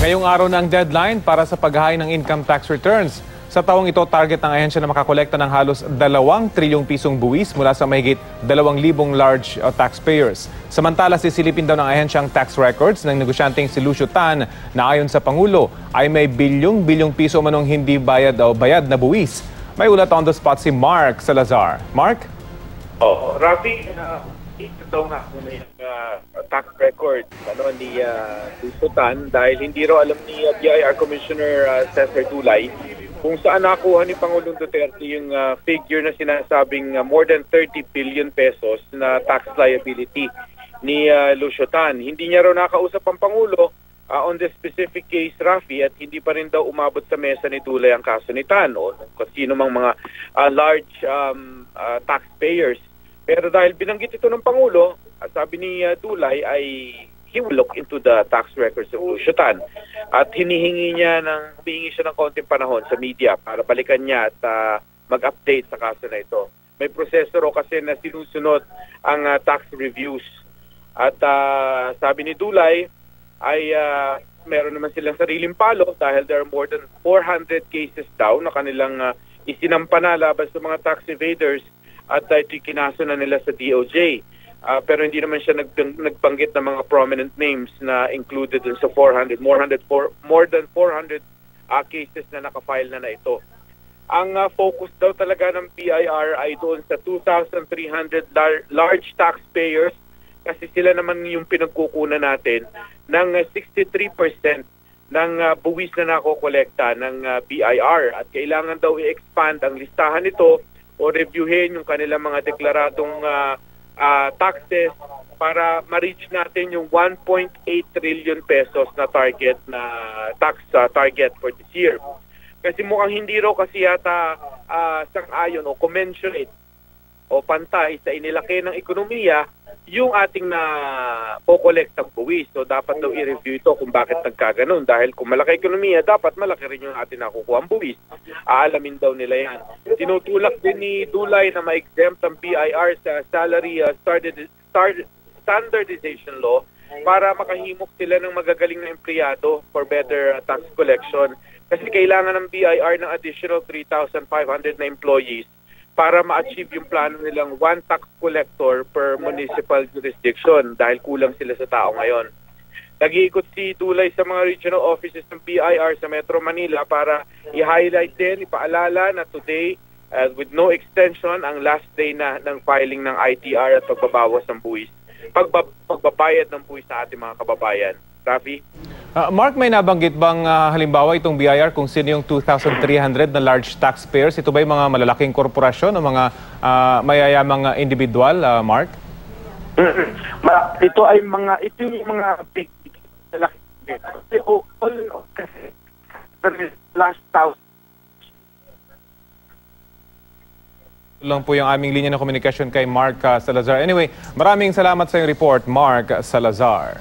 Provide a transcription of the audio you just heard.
Ngayong araw na ang deadline para sa paghahain ng income tax returns. Sa taong ito, target ng ahensya na makakolekta ng halos 2 trilyong pisong buwis mula sa mahigit 2,000 large taxpayers. Samantala, sisilipin daw ng ahensya ang tax records ng negosyanteng si Lucio Tan na ayon sa Pangulo ay may bilyong piso manong hindi bayad na buwis. May ulat on the spot si Mark Salazar. Mark? Rafi, ito daw nga kung may tax record ni Lucio Tan dahil hindi raw alam ni BIR Commissioner Cesar Dulay kung saan nakuha ni Pangulong Duterte yung figure na sinasabing more than 30 billion pesos na tax liability ni Lucio Tan. Hindi niya raw nakausap ang Pangulo on the specific case, Rafi, at hindi pa rin daw umabot sa mesa ni Dulay ang kaso ni Tan o sino mang mga large taxpayers. Pero dahil binanggit ito ng Pangulo, sabi ni Dulay ay he will look into the tax records of Lucio Tan. At humihingi siya ng konting panahon sa media para balikan niya at mag-update sa kaso na ito. May proseso raw kasi na sinusunod ang tax reviews. At sabi ni Dulay ay meron naman silang sariling palo dahil there are more than 400 cases daw na kanilang isinampa na laban sa mga tax evaders at kinaso na nila sa DOJ. Pero hindi naman siya nagbanggit ng mga prominent names na included dun sa more than 400 cases na nakafile na ito. Ang focus daw talaga ng BIR ay doon sa 2,300 large taxpayers kasi sila naman yung pinagkukunan natin ng 63% ng buwis na nakokolekta ng BIR at kailangan daw i-expand ang listahan nito o reviewin yung kanilang mga deklaradong taxes para ma-reach natin yung 1.8 trillion pesos na target na tax target for this year. Kasi mukhang hindi raw kasi yata sang-ayon o commensurate o pantay sa inilaki ng ekonomiya yung ating na po-collectang buwis. So dapat daw i-review ito kung bakit nagkaganon. Dahil kung malaki ekonomiya, dapat malaki rin yung ating nakukuha ang buwis. Aalamin daw nila yan. Tinutulak din ni Dulay na ma-exempt ang BIR sa salary standardization law para makahimok sila ng magagaling na empleyado for better tax collection. Kasi kailangan ng BIR ng additional 3,500 na employees para ma-achieve yung plano nilang one tax collector per municipal jurisdiction dahil kulang sila sa tao ngayon. Nag-iikot si Dulay sa mga regional offices ng BIR sa Metro Manila para i-highlight din, ipaalala na today with no extension ang last day na ng filing ng ITR at pagbabawas ng buwis. Pagbabayad ng buwis sa ating mga kababayan. Rafi? Mark, may nabanggit bang halimbawa itong BIR kung sino yung 2,300 na large taxpayers? Ito ba yung mga malalaking korporasyon o mga mayayamang individual, Mark? Ito yung mga big malaki. Kasi last thousand. Lang po yung aming linya ng komunikasyon kay Mark Salazar. Anyway, maraming salamat sa iyong report, Mark Salazar.